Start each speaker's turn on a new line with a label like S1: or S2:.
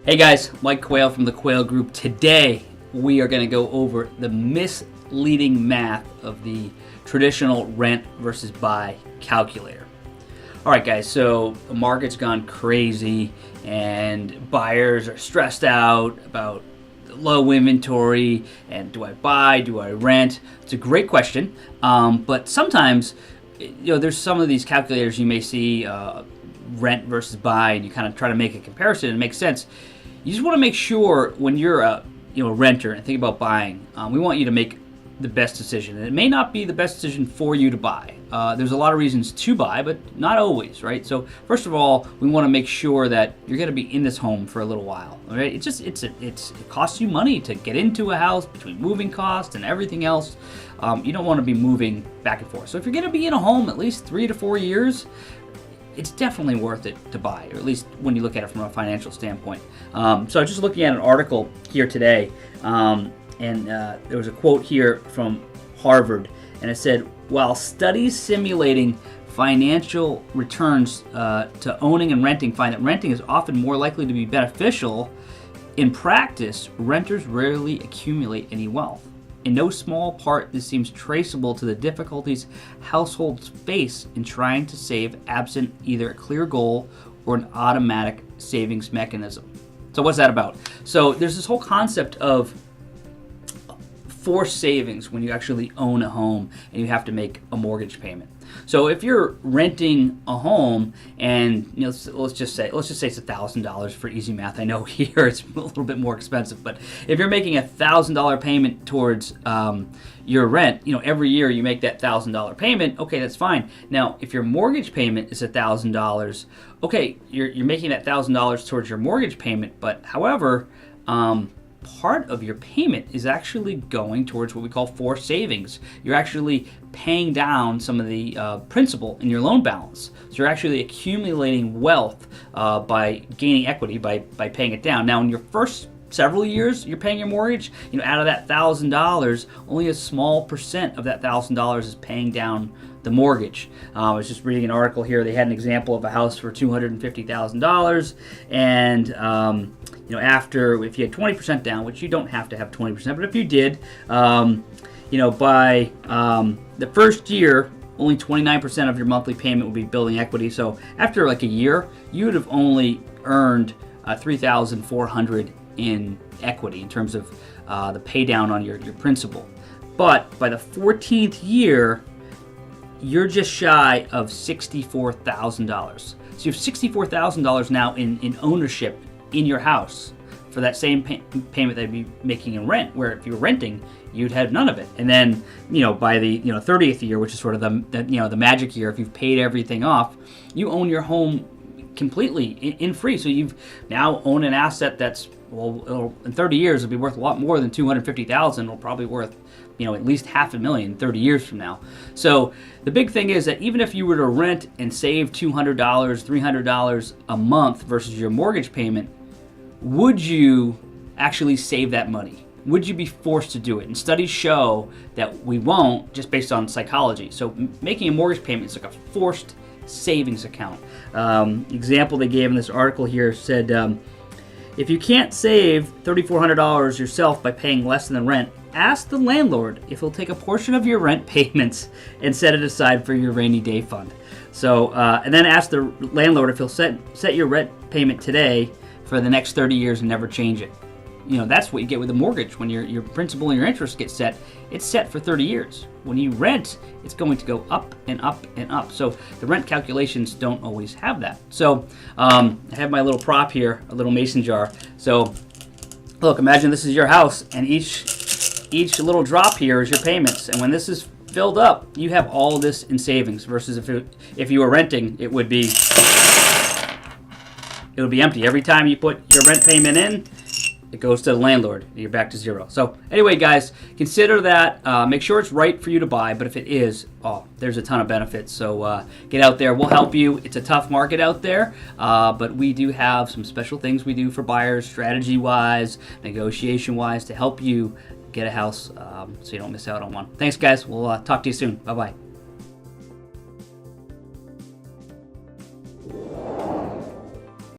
S1: Hey guys, Mike Quail from the Quail Group. Today we are going to go over the misleading math of the traditional rent versus buy calculator. Alright guys, so the market's gone crazy and buyers are stressed out about low inventory and do I buy, do I rent? It's a great question, but sometimes there's some of these calculators you may see rent versus buy, and you kind of try to make a comparison and it makes sense. You just want to make sure when you're a renter and think about buying, we want you to make the best decision. And it may not be the best decision for you to buy. There's a lot of reasons to buy, but not always, right? So first of all, we want to make sure that you're going to be in this home for a little while, right? It costs you money to get into a house between moving costs and everything else. You don't want to be moving back and forth. So if you're going to be in a home at least 3 to 4 years, it's definitely worth it to buy, or at least when you look at it from a financial standpoint. So I was just looking at an article here today, and there was a quote here from Harvard, and it said, while studies simulating financial returns to owning and renting find that renting is often more likely to be beneficial, in practice, renters rarely accumulate any wealth. In no small part, this seems traceable to the difficulties households face in trying to save absent either a clear goal or an automatic savings mechanism. So what's that about? So there's this whole concept of forced savings when you actually own a home and you have to make a mortgage payment. So if you're renting a home and let's just say it's $1,000 for easy math. I know here it's a little bit more expensive, but if you're making $1,000 payment towards your rent, every year you make that $1,000 payment. Okay, that's fine. Now, if your mortgage payment is $1,000, okay, you're making that $1,000 towards your mortgage payment, but however, part of your payment is actually going towards what we call forced savings. You're actually paying down some of the principal in your loan balance. So you're actually accumulating wealth by gaining equity by paying it down. Now, in your first several years you're paying your mortgage, out of that $1,000, only a small percent of that $1,000 is paying down the mortgage. I was just reading an article here. They had an example of a house for $250,000, and after, if you had 20% down, which you don't have to have 20%, but if you did, by the first year, only 29% of your monthly payment would be building equity. So after like a year, you would have only earned $3,400 in equity in terms of the pay down on your principal. But by the 14th year, you're just shy of $64,000. So you have $64,000 now in ownership in your house for that same payment that you'd be making in rent, where if you were renting, you'd have none of it. And then, by the 30th year, which is sort of the magic year, if you've paid everything off, you own your home completely in free. So you've now owned an asset that's, in 30 years, it'll be worth a lot more than $250,000. It'll probably worth, at least $500,000 30 years from now. So the big thing is that even if you were to rent and save $200, $300 a month versus your mortgage payment, would you actually save that money? Would you be forced to do it? And studies show that we won't, just based on psychology. So making a mortgage payment is like a forced savings account. Example they gave in this article here said, if you can't save $3,400 yourself by paying less than the rent, ask the landlord if he'll take a portion of your rent payments and set it aside for your rainy day fund. So, and then ask the landlord if he'll set your rent payment today for the next 30 years and never change it. That's what you get with a mortgage. When your principal and your interest get set, it's set for 30 years. When you rent, it's going to go up and up and up. So the rent calculations don't always have that. So I have my little prop here, a little mason jar. So look, imagine this is your house, and each little drop here is your payments. And when this is filled up, you have all this in savings. Versus if you were renting, it would be empty. Every time you put your rent payment in, it goes to the landlord. You're back to zero. So anyway, guys, consider that. Make sure it's right for you to buy. But if it is, there's a ton of benefits. So get out there. We'll help you. It's a tough market out there, but we do have some special things we do for buyers, strategy-wise, negotiation-wise, to help you get a house so you don't miss out on one. Thanks, guys. We'll talk to you soon. Bye-bye.